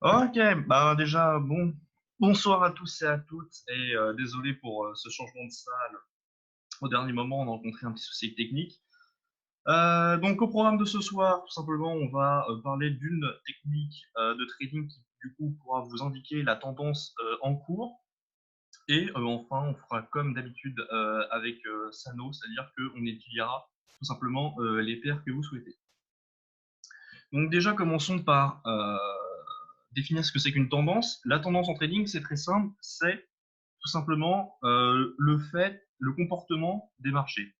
Ok, bah déjà, bonsoir à tous et à toutes, et désolé pour ce changement de salle. Au dernier moment, on a rencontré un petit souci technique. Donc, au programme de ce soir, tout simplement, on va parler d'une technique de trading qui, du coup, pourra vous indiquer la tendance en cours. Et enfin, on fera comme d'habitude avec Sano, c'est-à-dire qu'on étudiera tout simplement les paires que vous souhaitez. Donc déjà, commençons par définir ce que c'est qu'une tendance. La tendance en trading, c'est très simple, c'est tout simplement le comportement des marchés.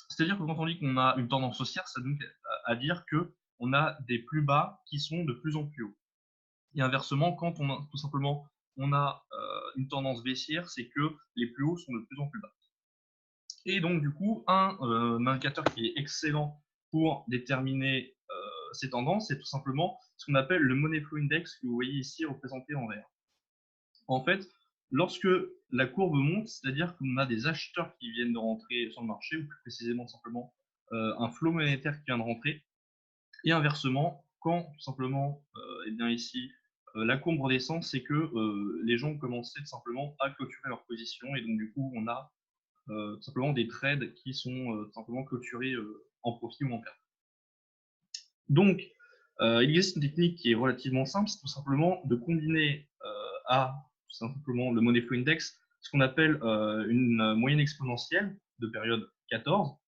C'est-à-dire que quand on dit qu'on a une tendance haussière, ça donne à dire que on a des plus bas qui sont de plus en plus hauts. Et inversement, quand on a tout simplement on a une tendance baissière, c'est que les plus hauts sont de plus en plus bas. Et donc du coup, un indicateur qui est excellent pour déterminer ces tendances, c'est tout simplement ce qu'on appelle le Money Flow Index que vous voyez ici représenté en vert. En fait, lorsque la courbe monte, c'est-à-dire qu'on a des acheteurs qui viennent de rentrer sur le marché, ou plus précisément simplement un flot monétaire qui vient de rentrer, et inversement, quand tout simplement, eh bien ici, la courbe redescend, c'est que les gens ont commencé tout simplement à clôturer leur position, et donc du coup, on a tout simplement des trades qui sont tout simplement clôturés en profit ou en perte. Donc, il existe une technique qui est relativement simple, c'est tout simplement de combiner à tout simplement le Money Flow Index ce qu'on appelle une moyenne exponentielle de période 14.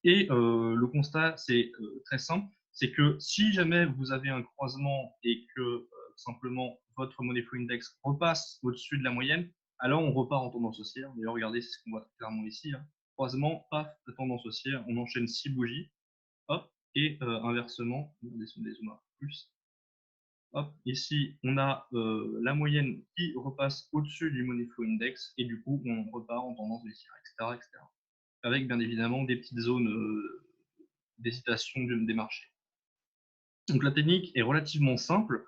Et le constat, c'est très simple, c'est que si jamais vous avez un croisement et que simplement votre Money Flow Index repasse au-dessus de la moyenne, alors on repart en tendance haussière. D'ailleurs, regardez, c'est ce qu'on voit clairement ici, hein. Croisement, paf, tendance haussière, on enchaîne 6 bougies. Hop, et inversement, on descend des zooms plus. Hop, ici, on a la moyenne qui repasse au-dessus du Money Flow Index, et du coup, on repart en tendance baissière, etc., etc. Avec bien évidemment des petites zones d'hésitation des marchés. Donc la technique est relativement simple.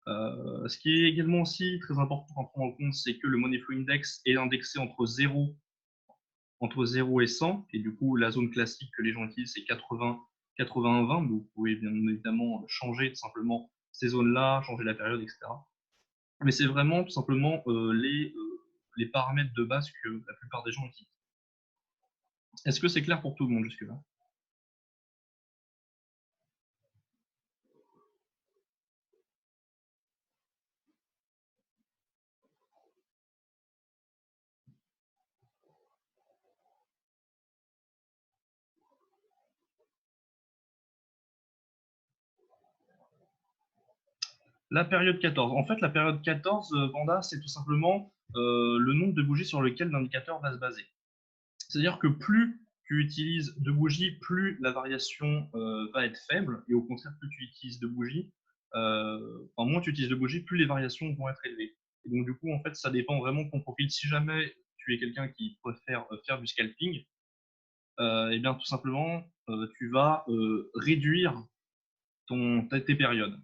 Ce qui est également aussi très important à prendre en compte, c'est que le Money Flow Index est indexé entre 0 et 100, et du coup, la zone classique que les gens utilisent, c'est 80, 80-20, donc vous pouvez bien évidemment changer tout simplement ces zones-là, changer la période, etc. Mais c'est vraiment tout simplement les paramètres de base que la plupart des gens utilisent. Est-ce que c'est clair pour tout le monde jusque-là? La période 14. En fait, la période 14, Vanda, c'est tout simplement le nombre de bougies sur lequel l'indicateur va se baser. C'est-à-dire que plus tu utilises de bougies, plus la variation va être faible, et au contraire, plus tu utilises de bougies, enfin, moins tu utilises de bougies, plus les variations vont être élevées. Et donc, du coup, en fait, ça dépend vraiment de ton profil. Si jamais tu es quelqu'un qui préfère faire du scalping, et bien, tout simplement, tu vas réduire tes périodes.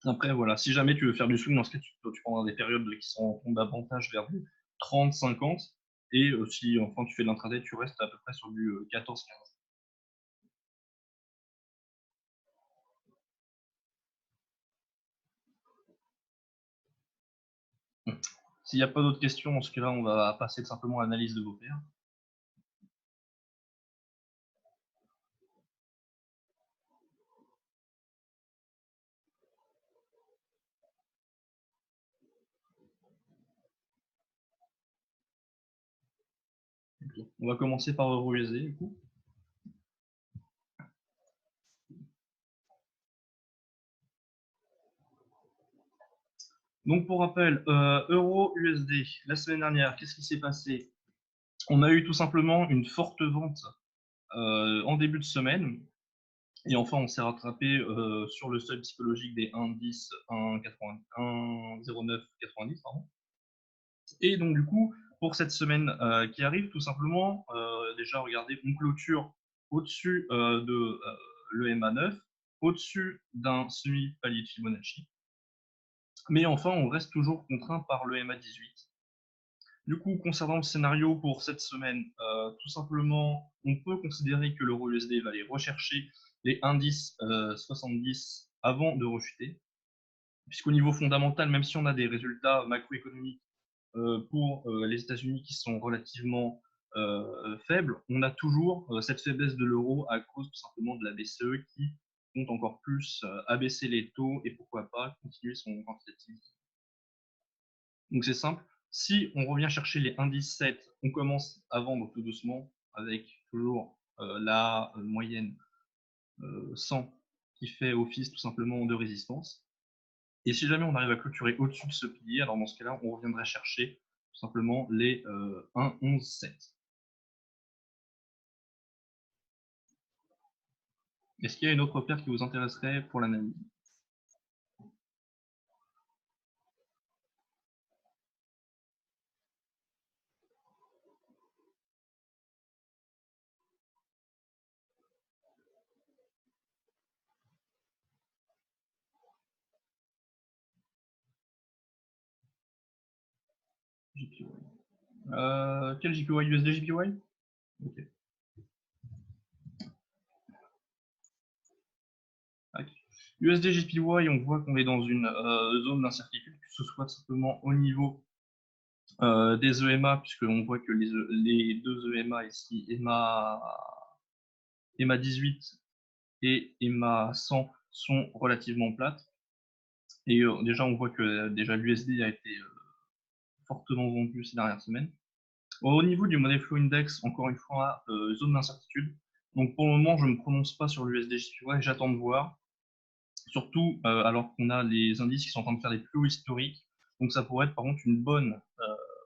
Après, voilà, si jamais tu veux faire du swing, dans ce cas, tu prendras des périodes qui sont davantage vers du 30, 50. Et si enfin tu fais de l'intraday, tu restes à peu près sur du 14, 15. S'il n'y a pas d'autres questions, dans ce cas-là, on va passer simplement à l'analyse de vos paires. On va commencer par EURUSD, du coup. Donc, pour rappel, Euro-USD, la semaine dernière, qu'est-ce qui s'est passé? On a eu tout simplement une forte vente en début de semaine. Et enfin, on s'est rattrapé sur le seuil psychologique des 1,10, 1,09, 90, pardon. Et donc, du coup, pour cette semaine qui arrive, tout simplement, déjà, regardez, on clôture au-dessus de l'EMA 9, au-dessus d'un semi-palier de Fibonacci. Mais enfin, on reste toujours contraint par l'EMA 18. Du coup, concernant le scénario pour cette semaine, tout simplement, on peut considérer que l'euro USD va aller rechercher les indices 70 avant de rechuter. puisqu'au niveau fondamental, même si on a des résultats macroéconomiques pour les États-Unis qui sont relativement faibles, on a toujours cette faiblesse de l'euro à cause tout simplement de la BCE qui compte encore plus abaisser les taux et pourquoi pas continuer son quantitative. Donc c'est simple, si on revient chercher les indices 7, on commence à vendre tout doucement avec toujours la moyenne 100 qui fait office tout simplement de résistance. Et si jamais on arrive à clôturer au-dessus de ce pilier, alors dans ce cas-là, on reviendrait chercher tout simplement les 1, 11, 7. Est-ce qu'il y a une autre paire qui vous intéresserait pour l'analyse? JPY. Quel JPY? USD JPY? Ok. USD JPY, on voit qu'on est dans une zone d'incertitude, que ce soit simplement au niveau des EMA, puisqu'on voit que les deux EMA ici, EMA 18 et EMA 100, sont relativement plates. Et déjà, on voit que déjà l'USD a été fortement vendu ces dernières semaines. Au niveau du Money Flow Index, encore une fois, zone d'incertitude. Donc pour le moment, je ne me prononce pas sur l'USD JPY, j'attends de voir. Surtout alors qu'on a les indices qui sont en train de faire des plus hauts historiques. Donc ça pourrait être par contre une bonne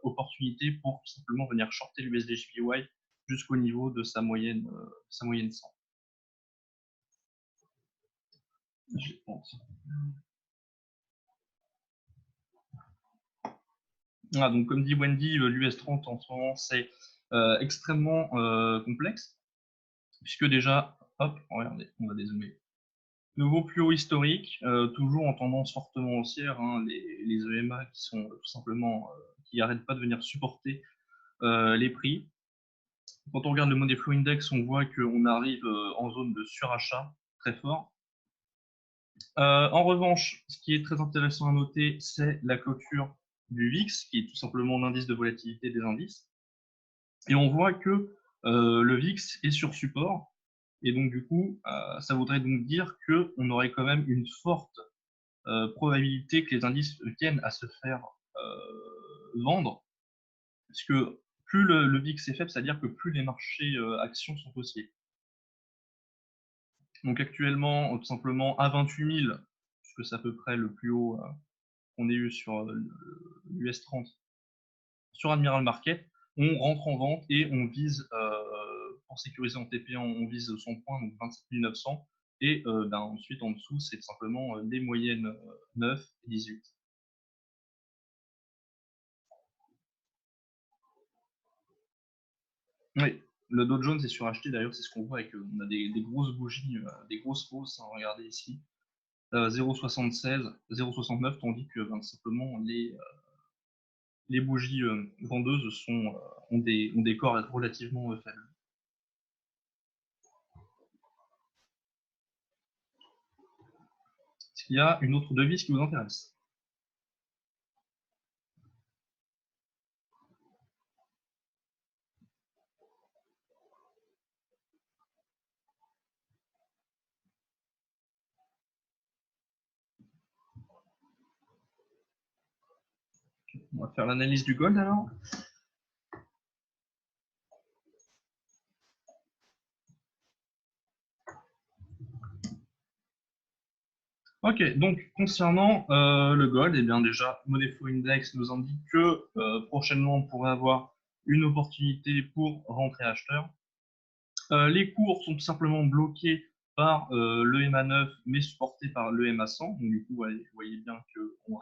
opportunité pour simplement venir shorter l'USD JPY jusqu'au niveau de sa moyenne 100. Je pense. Ah, donc comme dit Wendy, l'US 30 en ce moment c'est extrêmement complexe, puisque déjà, hop, regardez, on va dézoomer. Nouveau plus haut historique, toujours en tendance fortement haussière, hein, les EMA qui sont tout simplement qui n'arrêtent pas de venir supporter les prix. Quand on regarde le Money Flow Index, on voit qu'on arrive en zone de surachat très fort. En revanche, ce qui est très intéressant à noter, c'est la clôture du VIX, qui est tout simplement l'indice de volatilité des indices. Et on voit que le VIX est sur support. Et donc, du coup, ça voudrait donc dire qu'on aurait quand même une forte probabilité que les indices viennent à se faire vendre. Parce que plus le VIX est faible, c'est-à-dire que plus les marchés actions sont haussiers. Donc actuellement, tout simplement à 28 000, puisque c'est à peu près le plus haut qu'on ait eu sur l'US 30, sur Admiral Market, on rentre en vente et on vise, pour sécuriser en TP, on vise son point, donc 27 900. Et ensuite, en dessous, c'est simplement les moyennes 9 et 18. Oui, le Dow Jones est suracheté, d'ailleurs, c'est ce qu'on voit avec, on a des grosses bougies, des grosses hausses, hein, regardez ici, 0,76, 0,69, tandis que simplement les bougies vendeuses ont des corps relativement faibles. Est-ce qu'il y a une autre devise qui vous intéresse? On va faire l'analyse du gold alors. Ok, donc concernant le gold, eh bien déjà, Money Flow Index nous indique que prochainement on pourrait avoir une opportunité pour rentrer acheteur. Les cours sont tout simplement bloqués par le MA9, mais supportés par le MA100. Donc du coup, vous voyez bien qu'on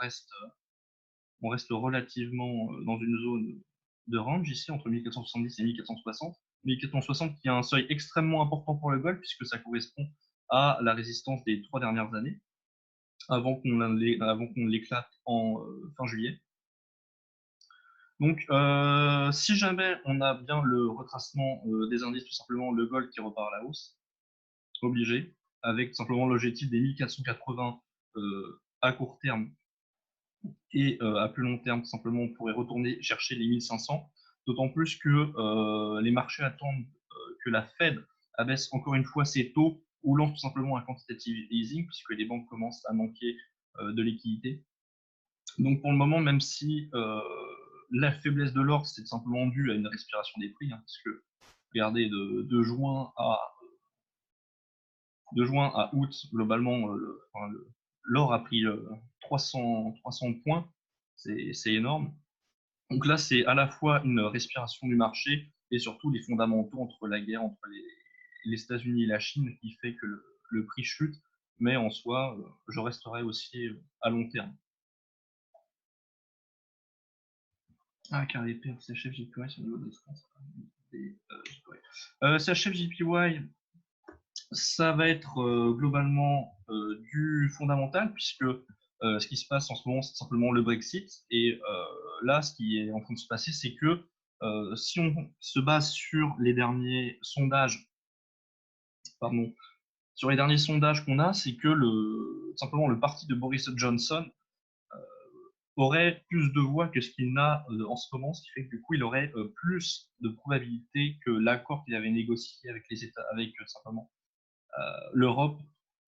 on reste relativement dans une zone de range ici, entre 1470 et 1460. 1460 qui a un seuil extrêmement important pour le gold, puisque ça correspond à la résistance des 3 dernières années, avant qu'on l'éclate en fin juillet. Donc, si jamais on a bien le retracement des indices, tout simplement le gold qui repart à la hausse, obligé, avec tout simplement l'objectif des 1480 à court terme et à plus long terme, tout simplement, on pourrait retourner chercher les 1500, d'autant plus que les marchés attendent que la Fed abaisse encore une fois ses taux ou lance tout simplement un quantitative easing, puisque les banques commencent à manquer de liquidité. Donc pour le moment, même si la faiblesse de l'or, c'est simplement dû à une respiration des prix, hein, parce que regardez, de juin à août, globalement, l'or a pris 300 points, c'est énorme. Donc là, c'est à la fois une respiration du marché et surtout les fondamentaux entre la guerre entre les États-Unis et la Chine qui fait que le prix chute, mais en soi, je resterai aussi à long terme. Ah, car les paires CHF JPY sur le niveau de France. CHF JPY, ça va être globalement du fondamental, puisque ce qui se passe en ce moment, c'est simplement le Brexit. Et là, ce qui est en train de se passer, c'est que si on se base sur les derniers sondages, pardon, sur les derniers sondages qu'on a, c'est que simplement le parti de Boris Johnson aurait plus de voix que ce qu'il n'a en ce moment, ce qui fait que du coup, il aurait plus de probabilité que l'accord qu'il avait négocié avec les États, avec simplement l'Europe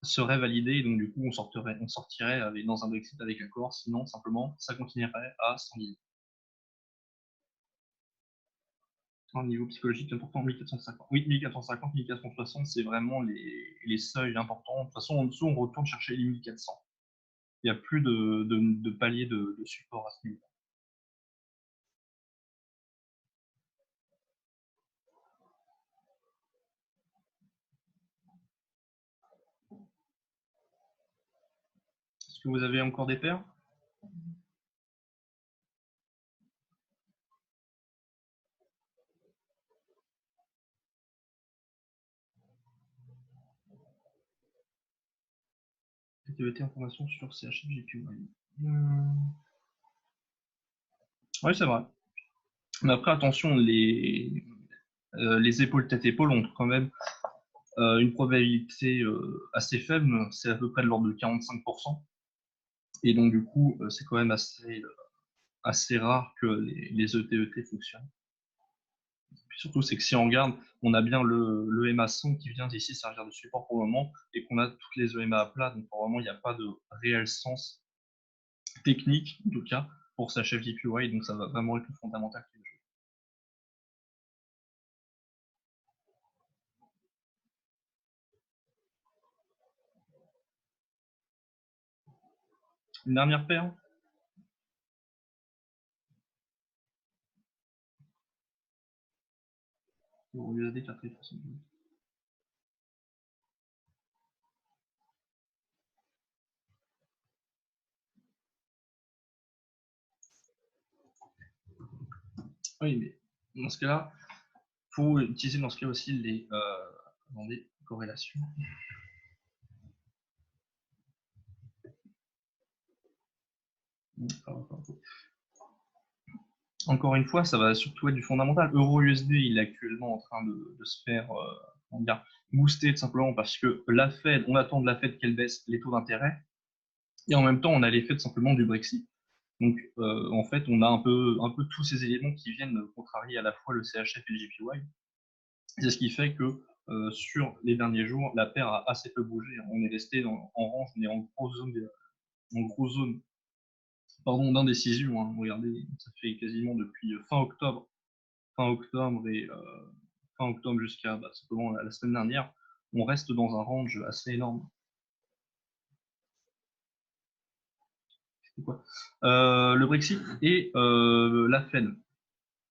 serait validé, et donc du coup, on sortirait dans un Brexit avec accord, sinon simplement, ça continuerait à s'enliser. Un niveau psychologique important, 1450. Oui, 1450, 1460, c'est vraiment les seuils importants. De toute façon, en dessous, on retourne chercher les 1400. Il n'y a plus de palier de support à ce niveau. Est-ce que vous avez encore des paires? TVT information sur CHFJPY. Oui, c'est vrai. Mais après, attention, les épaules tête-épaule ont quand même une probabilité assez faible, c'est à peu près de l'ordre de 45%. Et donc, du coup, c'est quand même assez rare que les ETET fonctionnent. Puis surtout, c'est que si on regarde, on a bien le EMA 100 qui vient d'ici servir de support pour le moment, et qu'on a toutes les EMA à plat, donc vraiment, il n'y a pas de réel sens technique, en tout cas, pour sa chef JPY, donc ça va vraiment être le fondamental qui joue. Une dernière paire. USD 4. Oui, mais dans ce cas-là, il faut utiliser dans ce cas aussi les corrélations. Encore une fois, ça va surtout être du fondamental. Euro-USD, il est actuellement en train de se faire booster tout simplement parce que la Fed, on attend de la Fed qu'elle baisse les taux d'intérêt et en même temps, on a l'effet tout simplement du Brexit. Donc, en fait, on a un peu tous ces éléments qui viennent contrarier à la fois le CHF et le JPY. C'est ce qui fait que sur les derniers jours, la paire a assez peu bougé. On est resté en range, mais en gros zone pardon, d'indécision. Hein. Regardez, ça fait quasiment depuis fin octobre et fin octobre jusqu'à simplement la semaine dernière, on reste dans un range assez énorme. Le Brexit et la Fed.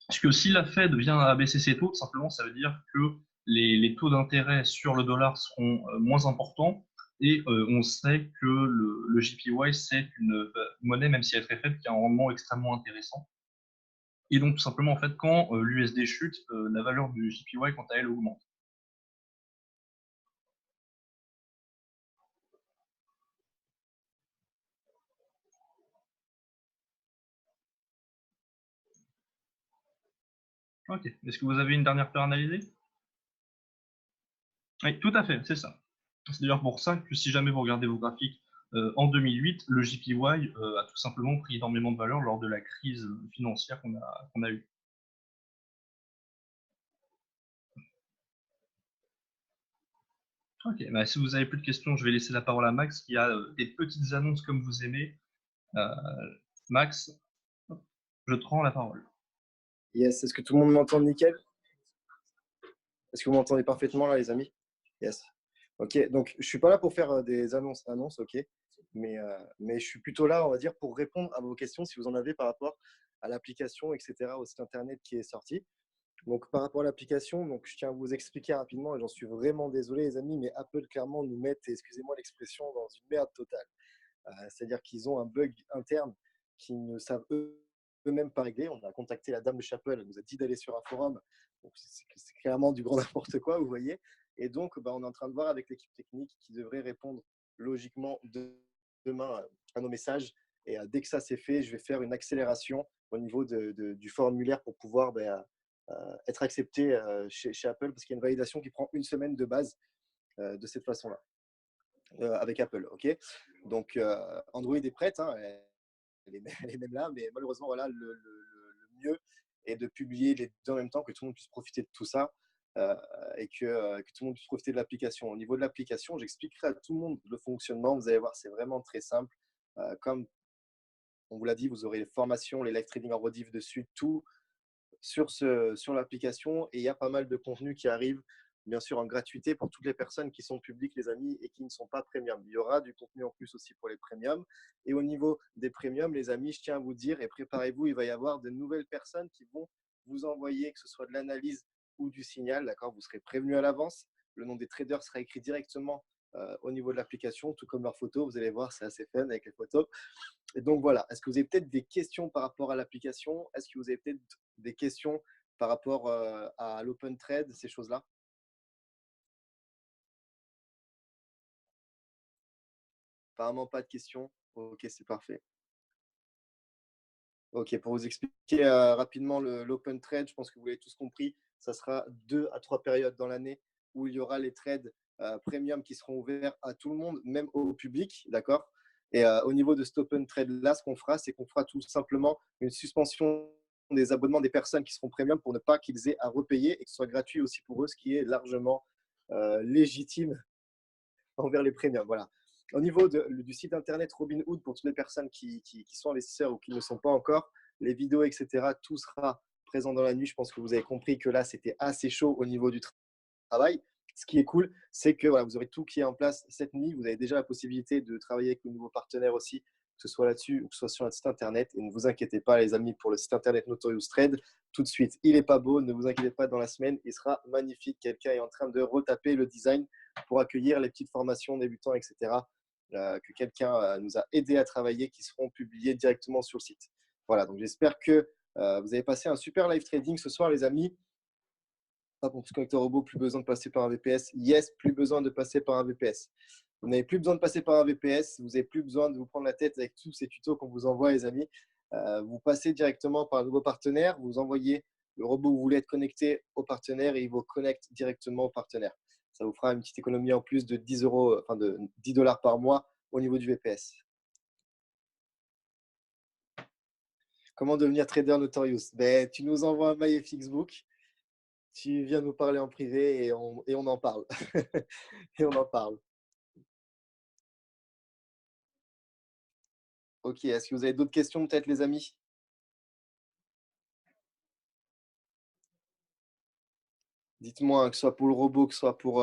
Parce que si la Fed vient à baisser ses taux, simplement, ça veut dire que les taux d'intérêt sur le dollar seront moins importants. Et on sait que le JPY, c'est une monnaie, même si elle est très faible, qui a un rendement extrêmement intéressant. Et donc, tout simplement, en fait, quand l'USD chute, la valeur du JPY, quant à elle, augmente. Ok. Est-ce que vous avez une dernière paire analysée? Oui, tout à fait, c'est ça. C'est d'ailleurs pour ça que si jamais vous regardez vos graphiques en 2008, le JPY a tout simplement pris énormément de valeur lors de la crise financière qu'on a eue. Ok, bah, si vous n'avez plus de questions, je vais laisser la parole à Max qui a des petites annonces comme vous aimez. Euh, Max, je te rends la parole. Yes, est-ce que tout le monde m'entend nickel? Est-ce que vous m'entendez parfaitement là, les amis? Yes. Ok, donc je suis pas là pour faire des annonces, ok, mais je suis plutôt là, on va dire, pour répondre à vos questions si vous en avez par rapport à l'application, etc., au site internet qui est sorti. Donc par rapport à l'application, donc je tiens à vous expliquer rapidement, et j'en suis vraiment désolé, les amis, mais Apple clairement nous met, excusez-moi l'expression, dans une merde totale. C'est-à-dire qu'ils ont un bug interne qu'ils ne savent eux-mêmes pas régler. On a contacté la dame de chez Apple, elle nous a dit d'aller sur un forum. C'est clairement du grand n'importe quoi, vous voyez. Et donc, on est en train de voir avec l'équipe technique qui devrait répondre logiquement demain à nos messages. Et dès que ça c'est fait, je vais faire une accélération au niveau du formulaire pour pouvoir être accepté chez Apple, parce qu'il y a une validation qui prend une semaine de base de cette façon-là. Avec Apple, ok. Donc Android est prête, hein, elle est même là, mais malheureusement voilà, le mieux est de publier les deux en même temps, que tout le monde puisse profiter de tout ça et que tout le monde puisse profiter de l'application. Au niveau de l'application, j'expliquerai à tout le monde le fonctionnement. Vous allez voir, c'est vraiment très simple. Comme on vous l'a dit, vous aurez les formations, les live trading en rediff dessus, tout sur l'application, et il y a pas mal de contenu qui arrive, bien sûr en gratuité pour toutes les personnes qui sont publiques, les amis, et qui ne sont pas premium. Il y aura du contenu en plus aussi pour les premiums. Et au niveau des premiums, les amis, je tiens à vous dire, et préparez-vous, il va y avoir de nouvelles personnes qui vont vous envoyer, que ce soit de l'analyse ou du signal, d'accord. Vous serez prévenu à l'avance. Le nom des traders sera écrit directement au niveau de l'application, tout comme leurs photos. Vous allez voir, c'est assez fun avec les photos. Et donc voilà, est-ce que vous avez peut-être des questions par rapport à l'application? Est-ce que vous avez peut-être des questions par rapport à l'open trade, ces choses-là? Apparemment pas de questions. Ok, c'est parfait. Ok, pour vous expliquer rapidement l'open trade, je pense que vous l'avez tous compris, ça sera 2 à 3 périodes dans l'année où il y aura les trades premium qui seront ouverts à tout le monde, même au public, d'accord. Et au niveau de cet open trade là, ce qu'on fera, c'est qu'on fera tout simplement une suspension des abonnements des personnes qui seront premium pour ne pas qu'ils aient à repayer et que ce soit gratuit aussi pour eux, ce qui est largement légitime envers les premiums. Voilà. Au niveau du site internet Robinhood, pour toutes les personnes qui sont investisseurs ou qui ne le sont pas encore, les vidéos, etc., tout sera présent dans la nuit. Je pense que vous avez compris que là, c'était assez chaud au niveau du travail. Ce qui est cool, c'est que voilà, vous aurez tout qui est en place cette nuit. Vous avez déjà la possibilité de travailler avec de nouveaux partenaires aussi, que ce soit là-dessus ou que ce soit sur notre site internet. Et ne vous inquiétez pas, les amis, pour le site internet Notorious Trade, tout de suite, il n'est pas beau. Ne vous inquiétez pas, dans la semaine, il sera magnifique. Quelqu'un est en train de retaper le design pour accueillir les petites formations débutants, etc., que quelqu'un nous a aidé à travailler, qui seront publiées directement sur le site. Voilà, donc j'espère que vous avez passé un super live trading ce soir, les amis. Pour se connecter au robot, plus besoin de passer par un VPS. Yes, plus besoin de passer par un VPS. Vous n'avez plus besoin de passer par un VPS. Vous n'avez plus besoin de vous prendre la tête avec tous ces tutos qu'on vous envoie, les amis. Vous passez directement par un nouveau partenaire. Vous envoyez le robot où vous voulez être connecté au partenaire et il vous connecte directement au partenaire. Ça vous fera une petite économie en plus de 10 euros, enfin de 10 dollars par mois au niveau du VPS. Comment devenir trader notorious? Ben, tu nous envoies un mail FXbook, tu viens nous parler en privé et on en parle. Et on en parle. Ok, est-ce que vous avez d'autres questions peut-être, les amis? Dites-moi, que ce soit pour le robot, que ce soit pour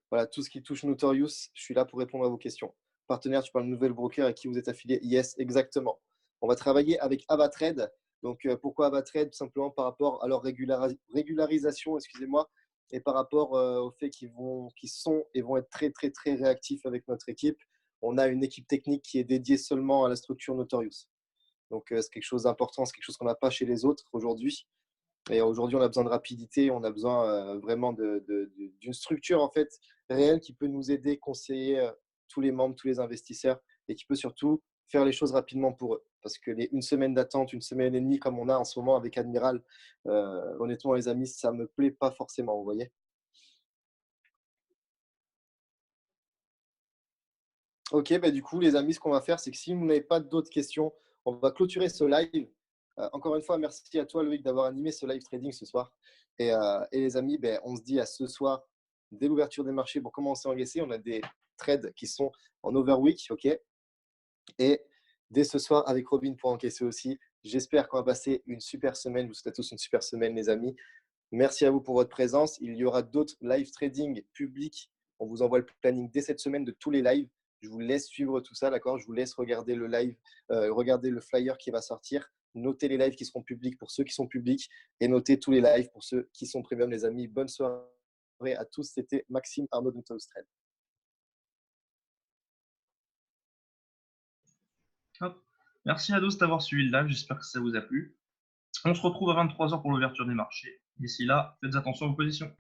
voilà, tout ce qui touche Notorious, je suis là pour répondre à vos questions. Partenaire, tu parles de nouvel broker à qui vous êtes affilié? Yes, exactement. On va travailler avec Avatrade. Donc, pourquoi Avatrade? Tout simplement par rapport à leur régularisation, excusez-moi, et par rapport au fait qu'ils sont et vont être très, très, très réactifs avec notre équipe. On a une équipe technique qui est dédiée seulement à la structure Notorious. Donc, c'est quelque chose d'important, c'est quelque chose qu'on n'a pas chez les autres aujourd'hui. Et aujourd'hui, on a besoin de rapidité, on a besoin vraiment d'une structure en fait réelle qui peut nous aider, conseiller tous les membres, tous les investisseurs, et qui peut surtout faire les choses rapidement pour eux. Parce que une semaine d'attente, une semaine et demie comme on a en ce moment avec Admiral, honnêtement les amis, ça me plaît pas forcément, vous voyez. Ok, bah du coup, les amis, ce qu'on va faire, c'est que si vous n'avez pas d'autres questions, on va clôturer ce live. Encore une fois, merci à toi, Loïc, d'avoir animé ce live trading ce soir. Et les amis, ben, on se dit à ce soir, dès l'ouverture des marchés, pour commencer à encaisser. On a des trades qui sont en overweek, ok. Et dès ce soir, avec Robin pour encaisser aussi. J'espère qu'on va passer une super semaine. Je vous souhaite à tous une super semaine, les amis. Merci à vous pour votre présence. Il y aura d'autres live trading publics. On vous envoie le planning dès cette semaine de tous les lives. Je vous laisse suivre tout ça, d'accord? Je vous laisse regarder le live, regarder le flyer qui va sortir, noter les lives qui seront publics pour ceux qui sont publics et noter tous les lives pour ceux qui sont premium, les amis. Bonne soirée à tous. C'était Maxime Arnaud de Australie. Hop. Merci à tous d'avoir suivi le live, j'espère que ça vous a plu. On se retrouve à 23 h pour l'ouverture des marchés. D'ici là, faites attention à vos positions.